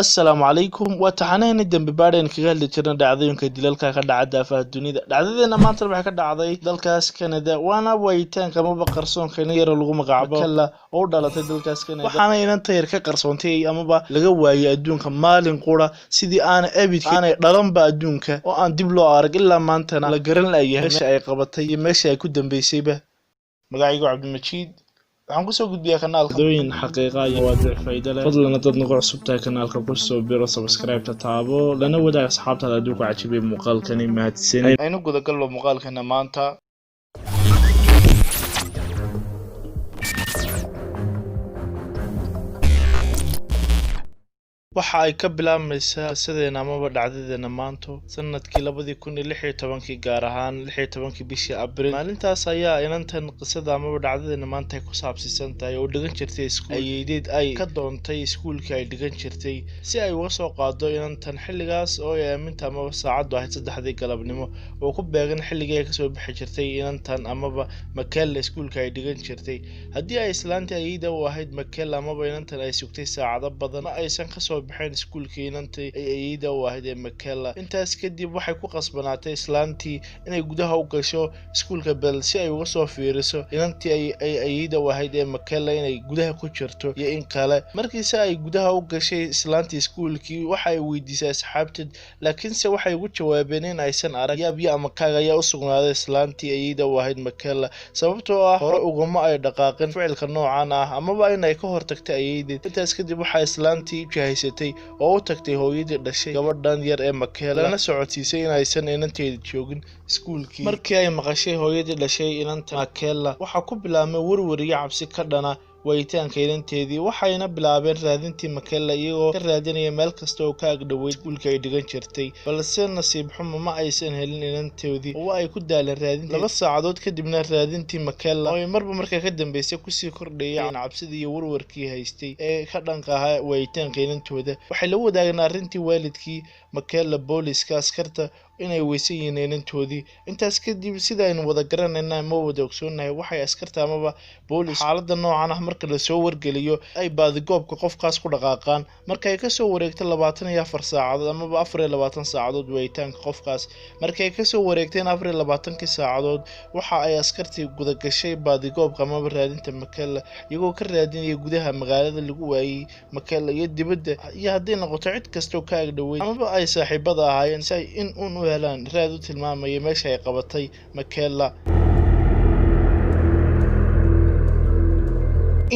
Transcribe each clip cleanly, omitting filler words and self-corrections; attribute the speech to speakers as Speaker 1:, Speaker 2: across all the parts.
Speaker 1: Assalaamu calaykum waa taxanayn dambi baadheen kaga hadli jirna dhacdooyinka dilalka ka dhaca daafaha dunida. Dhacdadeena maanta waxay ka dhacday dalkaas Canada waana wayitaanka amaba qarsoonka yar lagu magacaabo Makela oo dhalatay dalkaas Canada. Waxaana inanta yar ka qarsoontay amaba laga waayay adduunka maalin qura sidii aan aanay dhalanba adduunka oo aan dib loo arag ilaa maantana la garan lahayn meesha ay qabatay iyo meesha ay ku dambeysayba. Magacaygu Cabdimajiid waxaan ku soo gudbiyaa kanaalka dooyin xaqiiqa iyo waadic faa'iido leh. Fadlan dad nagu cusub tahay kanaalka ku soo biro subscribe ta taabo lana wadaag asxaabtaada haddii ku cajibay muuqaalkani mahadsan. Aynu guda galno muuqaalkana maanta. waxa ay ka bilaabmaysaa qisadeena amaba dhacdadeena maanta sanadkii 2016 gaar ahaan 16 bishii Abriil. maalintaas ayaa inantan qisada amaba dhacdadeena maanta ay ku saabsiisan tahay oo dhigan jirtay iskuul ayeedeed ay ka doontay iskuulka ay dhigan jirtay si ay uga soo qaado inantan xilligaas oo ay aaminta amaba saacadu ahayd 3 galabnimo oo ku beegan xilligii ay ka soo bixi jirtay inantan amaba Makela iskuulka ay dhigan jirtay. haddii ay islaantii ayeeda u ahayd Makela amaba inantan ay sugtay saacado badan ma aysan ka soo bixin iskuulkii inantii ayeeda u ahayd Makela. intaas kadib waxay ku qasbanaatay islaantii inay gudaha u gasho iskuulka bal si ay uga soo fiiriso inantii ayeeda u ahayd Makela inay gudaha ku jirto iyo in kale. markiisa ay gudaha u gashay islaantii iskuulkii waxay weydiisay asxaabteed laakiinse waxay ugu jawaabeen in aysan arag yaabyo ama kaaga ayaa u sugnaaday islaantii ayeeda u ahayd Makela sababtoo ah hore uguma ay dhaqaaqin ficilka noocan ah amaba inay ka hortagtay ayeedeed. intaas kadib waxay islaantii jahaysatay oo u tagtay hooyadii dhashay gabadhan yar ee Makela lana socodsiisay in aysan inanteeda joogin iskuulkii. markii ay maqashay hooyadii dhashay inanta Makela waxa ku bilaabmay warwar iyo cabsi ka dhana wayitaanka inanteedii waxayna bilaabeen raadintii Makela iyagoo ka raadinaya meel kasta oo ka agdhoweyd iskuulka ay dhigan jirtay balse nasiib xumo ma aysan helin inanteedii oo ay ku daaleen raadintii 2 saacadood kadibna raadintii Makela oo marba markay ka dambeysay ku sii kordhayay cabsidii iyo warwarkii haystay ee ka dhanka ah wayitaanka inantooda. waxay la wadaageen arrintii waalidkii Makela booliska askarta inay weysan inantoodii. intaas kadib sida aynu wada garanayna ma wada ogsoonahay waxay askarta amaba boolis xaaladda noocan ah marka la soo wargeliyo ay baadigoobka qofkaas ku dhaqaaqaan markay ka soo wareegto 24 saacadood amaba 24 saacadood wayitaanka qofkaas. markay ka soo wareegteen 24 saacadood waxa ay askartii guda gashay baadigoobka amaba raadinta Makela iyagoo ka raadinaya gudaha magaalada lagu waayay Makela iyo dibadda iyo haddii noqoto cid kasta oo ka agdhoweyd amaba ay saaxiibada ahaayeen si ay in u helaan raad u tilmaamaya meesha ay qabatay Makela.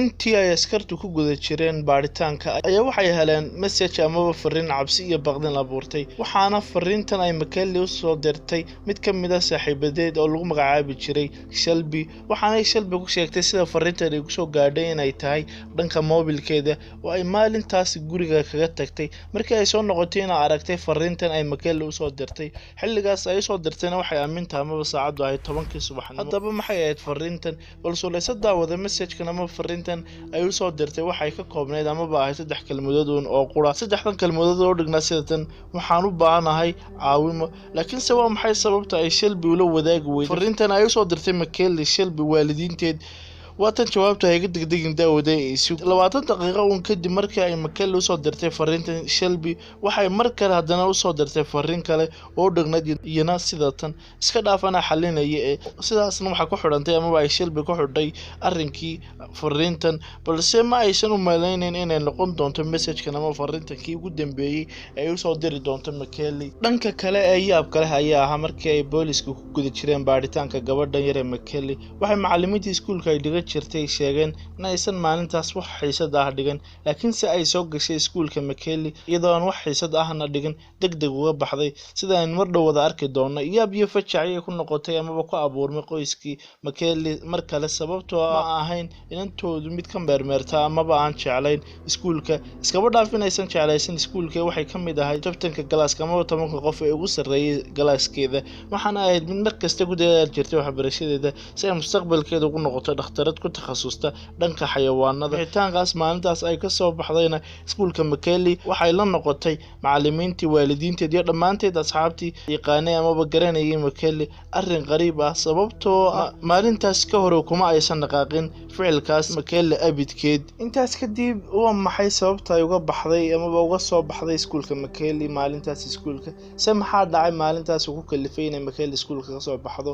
Speaker 1: intii ay askartu ku guda jireen baaritaanka ayaa waxay heleen message amaba fariin cabsi iyo baqdin abuurtay waxaana fariintan ay Makela u soo dirtay mid ka mid ah saaxiibadeed oo lagu magacaabi jiray Shelby. waxaana Shelby ku sheegtay sida fariintan ay ku soo gaadhay inay tahay dhanka mobilkeeda oo ay maalintaas guriga kaga tagtay. markii ay soo noqotay inay aragtay fariintan ay Makela u soo dirtay xilligaas ay soo dirtayna waxay aaminta amaba saacadu ahayd 10 subaxnimo. haddaba maxay ahayd fariintan balse la daawada message-kan ama fariintan ay u soo dirtay waxay ka koobnayd amaba ahayd 3 kelmadood oo qura. 3 kelmadood oo dhignaa sidatan waxaan u baahanahay caawimo. laakiinse waa maxay sababta ay Shelby ula wadaagi weyday fariintan ay u soo dirtay Makela Shelby waalidiinteed? waatan jawaabta ay degdegin daawada ee 20 daqiiqo uun kadib markii ay Makela u soo dirtay fariintan Shelby waxay mar kale haddana u soo dirtay fariin kale oo dhignayd iyana sidatan iska dhaafana xalinaya ee sidaasna waxa ku xidhantay amaba ay Shelby ku xidhay arrinkii fariintan balse ma aysan u maleynayn inay noqon doonto message-kan ama fariintankii ugu dambeeyay ay u soo diri doonto Makela. dhanka kale ee yaab kale ayaa ahaa markii ay booliska ku guda jireen baaritaanka gabadhan yar ee Makela waxay macallimiinta iskuulka ay dhigan jirtay sheegeen in aysan maalintaas wax xiisad ah dhigan laakiinse ay soo gashay iskuulka Makela iyadoo aan wax xiisad ahna dhigan degdeg uga baxday sida aan mar dhow wada arki doono. yaab iyo fajac ay ku noqotay amaba ku abuurmay qoyskii Makela mar kale sababtoo ma ahayn inantoodu mid ka meermeerta amaba aan jeclayn iskuulka iskaba dhaaf inaysan jeclaysan iskuulka waxay ka mid ahayd kabtanka galaaska amaba 10 qof ee ugu sarreeyay galaaskeeda waxaana ahayd mid mar kasta ku dadaal jirtay waxbarashadeeda si ay mustaqbalkeeda ugu noqoto dhakhtar dhakhtarad ku takhasusta dhanka xayawaanada. Bixitaankaas maalintaas ay ka soo baxdayna iskuulka Makeli waxay la noqotay macallimiintii, waalidiinteed iyo dhammaanteed asxaabtii yaqaanay amaba garanayay Makeli arrin qariib ah, sababtoo maalintaas ka hor kuma aysan dhaqaaqin ficilkaas Makeli abidkeed. Intaas kadib waa maxay sababta ay uga baxday amaba uga soo baxday iskuulka Makeli maalintaas iskuulka? Se maxaa dhacay maalintaas ugu kalifay inay Makeli iskuulka ka soo baxdo?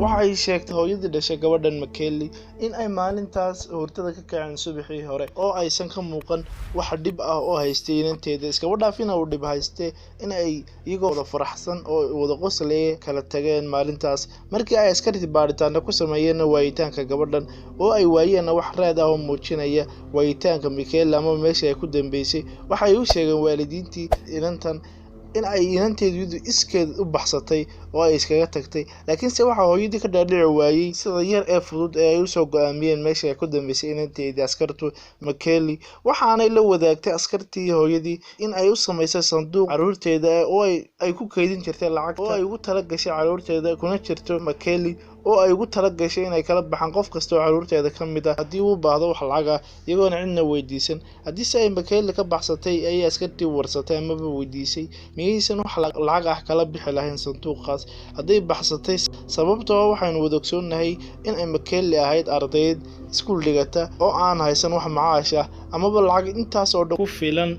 Speaker 1: waxay sheegtay hooyadii dhashay gabadhan Makeli in ay maalintaas hurdada ka kaceen subaxii hore oo aysan ka muuqan wax dhib ah oo haystay inanteeda, iskaba dhaafina uu dhib haystay in ay iyagoo wada faraxsan oo wada qoslaya kala tageen maalintaas. Markii ay askartii baaritaano ku sameeyeen waayitaanka gabadhan oo ay waayeen wax raad ah oo muujinaya waayitaanka Makeli ama meesha ay ku dambeysay, waxay u sheegeen waalidiintii inantan in ay inanteedu iskeed u baxsatay oo ay iskaga tagtay, laakiinse waxa hooyadii ka dhaadhici waayay sida yar ee fudud ee ay u soo go'aamiyeen meesha ay ku dambeysay inanteedii askartu Makeli. waxaanay la wadaagtay askartii hooyadii in ay u samaysay sanduuq caruurteeda oo ay ku kaydin jirtay lacagta oo ay ugu talagashay caruurteeda kuna jirto Makeli oo ay ugu talagashay inay kala baxaan qof kasta oo caruurteeda ka mid ah haddii uu baahdo wax lacag ah iyagoona cidna weydiisan. haddiise ay Makeli ka baxsatay ayay askartii warsatay amaba weydiisay miyaysan wax lacag ah kala bixi lahayn sanduuqaas hadday baxsatay, sababtoo waxaynu wada ogsoonahay in ay Makeli ahayd ardayd iskuul dhigata oo aan haysan wax macaash ah amaba lacag intaas oo dhan ku filan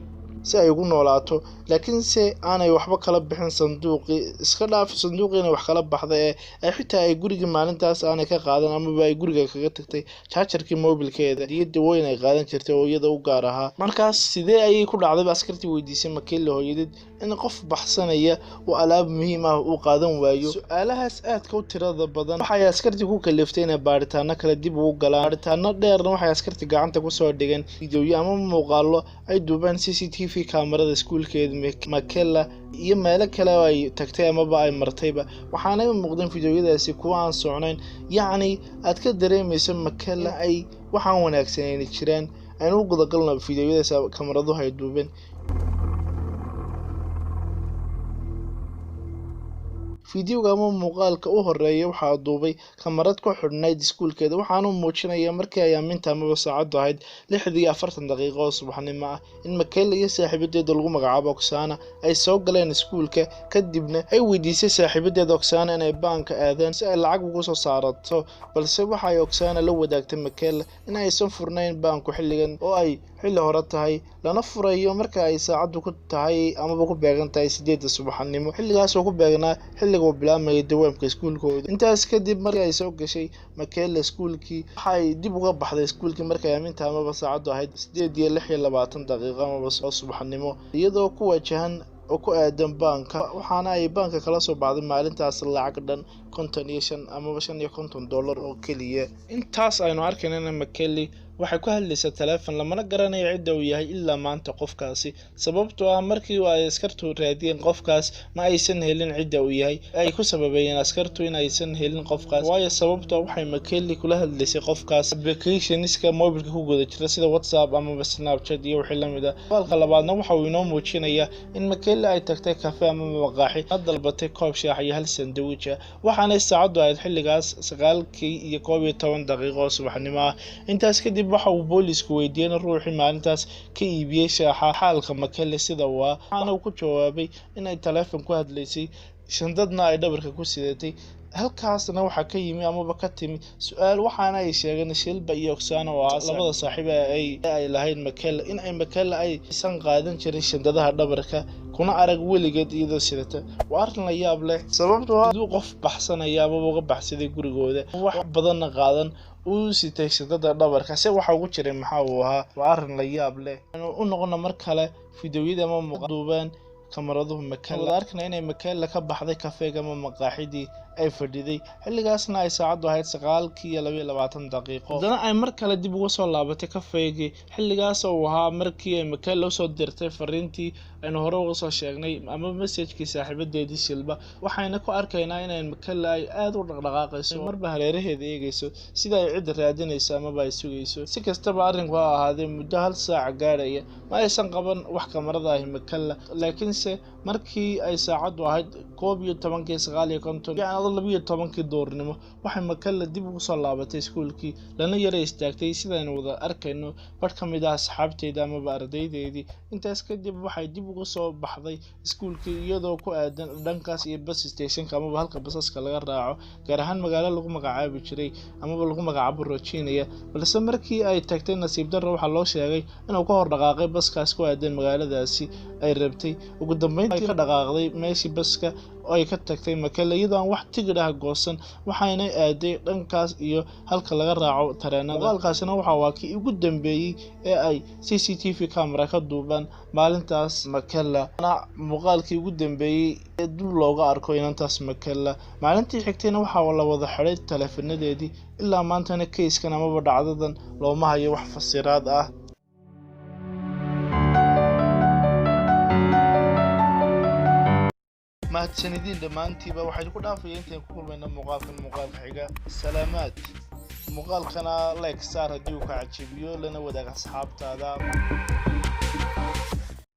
Speaker 1: si ay ugu noolaato, laakiinse aanay waxba kala bixin sanduuqii, iska dhaaf sanduuqiina wax kala baxday ee xitaa ay guriga maalintaas aanay ka qaadan amaba ay guriga kaga tagtay jaajarkii mobilkeeda iyo dawooyin ay qaadan jirtay oo iyada u gaar ahaa. markaas sidee ayay ku dhacday askartii weydiisay Makeli hooyadeed in qof baxsanaya oo alaab muhiim ah uu qaadan waayo? su'aalahaas aadka u tirada badan waxay askartii ku kaliftay inay baaritaano kale dib ugu galaan. baaritaano dheerna waxay askartii gacanta ku soo dhigeen fiidiyooyo ama muuqaallo ay duubeen CCTV kaamarada iskuulkeeda Makeli iyo meelo kale oo ay tagtay amaba ay martayba, waxaanay u muuqdeen fiidiyooyadaasi kuwa aan socnayn, yacni aad ka dareemayso Makeli ay waxaan wanaagsaneyn jireen. aynu u gudagalno fiidiyooyadaas kaamaraduhu ay duubeen. fiidiyowga ama muuqaalka u horeeya waxaa duubay kamarad ku xidhnayd iskuulkeeda, waxaanu muujinaya markii ay aaminta amaba saacadu ahayd 6:40 daqiiqo oo subaxnimo ah in Makeli iyo saaxiibadeeda lagu magacaabo Oksana ay soo galeen iskuulka, kadibna ay weydiisay saaxiibadeeda Oksana inay baanka aadaan si ay lacag ugu soo saarato, balse waxay Oksana la wadaagtay Makeli in aysan furnayn baanku xilligan oo ay xilli hore tahay, lana furayo marka ay saacadu ku tahay amaba ku beegan tahay 8 subaxnimo, xilligaas oo ku beegnaa xilliga bilaamay dawaamka iskuulkooda. intaas kadib markii ay soo gashay Makeli iskuulkii, waxay dib uga baxday iskuulkii markay aaminta amaba saacadu ahayd 8:26 daqiiqo amaba subaxnimo, iyadoo ku wajahan oo ku aadan baanka, waxaana ay baanka kala soo baxday maalintaas lacag dhan 55 amaba $55 oo keliya. intaas aynu arkayna Makeli waxay ku hadlaysaa telefoon, lamana garanayo cidda uu yahay ilaa maanta qofkaasi, sababtoo ah markii ay askartu raadiyeen qofkaas ma aysan helin cidda uu yahay. ay ku sababeeyeen askartu in aysan helin qofkaas waayo sababtoo waxay Makeli kula hadlaysay qofkaas applicationska mobilka ku guda jira sida WhatsApp amaba Snapchat iyo wixii la mid ah. qolka labaadna waxa uu inoo muujinayaa in Makeli ay tagtay cafe ama maqaaxi, dalbatay koob shaah iyo hal sandwich ah, waxaana saacadu ahayd xilligaas 9:12 daqiiqo oo subaxnimo ah. intaas kadib waxa uu boolisku weydiiyay ruuxii maalintaas ka iibiyay shaaxa xaalka Makeli sida waxaana uu ku jawaabay in ay telefoon ku hadlaysay, shandadna ay dhabarka ku sidatay. halkaasna waxaa ka yimi amaba ka timi su'aal, waxaana ay sheegeen Shilpa iyo Oksana oo labada saaxiib ay lahayd Makeli in ay Makeli aysan qaadan jirin shandadaha dhabarka kuna arag weligeed iyadoo sidata. waa arrin la yaab leh sababtoo ah qof baxsanaya amaba uga baxsaday gurigooda wax badanna qaadan uu sitay shandada dhabarka, se waxa ugu jiray maxaa uu ahaa. waa arrin la yaab leh. u noqona mar kale fiidiyooyada ama muuqaalduubeen kamaraduhu Makeli arkna inay Makeli ka baxday kafeega ama maqaaxidii ay fadhiday, xilligaasna ay saacadu ahayd 9:22 daqiiqo. haddana ay mar kale dib uga soo laabatay kafeegii, xilligaas oo ahaa markii ay Makeli u soo dirtay fariintii aynu hore uga soo sheegnay ama message-kii saaxiibadeedii Shilba waxayna ku arkaynaa inay Makalla ay aad u dhaqdhaqaaqayso marba hareeraheeda eegayso sida ay cid raadinayso ama ay sugayso si kastaba arrinku ha ahaadee muddo hal saac gaaraya ma aysan qaban wax kamarada ah Makalla laakiinse markii ay saacadu ahayd 11:59 yacni 12 duurnimo waxay Makalla dib ugu soo laabatay iskuulkii lana yara istaagtay sidaynu wada arkayno bar ka mid ah asxaabteeda ama ardaydeedii intaas kadib waxay dib ugu soo baxday iskuulkii iyadoo ku aadan dhankaas iyo bus station ama halka basaska laga raaco gaar ahaan magaalo lagu magacaabi jiray ama lagu magacaabo Rojinia balse markii ay tagtay nasiib darro waxa loo sheegay inuu ka hor dhaqaaqay baskaas ku aadan magaaladaasi ay rabtay ugu dambeyntii ka dhaqaaqday meeshii baska oo ay ka tagtay Makalla iyadoo aan wax tigidh ah goosan waxayna aaday dhankaas iyo halka laga raaco tareenada muuqaalkaasina waxa kii ugu dambeeyay ee ay CCTV camera ka duuban maalintaas Makalla muuqaalkii ugu dambeeyay ee dib looga arko inantaas Makalla maalintii xigtayna waxa la wada xiray taleefanadeedii ilaa maantana keyskan ama dhacdadan looma hayo wax fasiraad ah mahadsanidin dhamaantiiba waxaan ku dhaafayay intaan ku kulmayna muuqaalka xiga salaamaad muuqaalkana like saar haddii uu ka cajibiyo lana wadaag asxaabtaada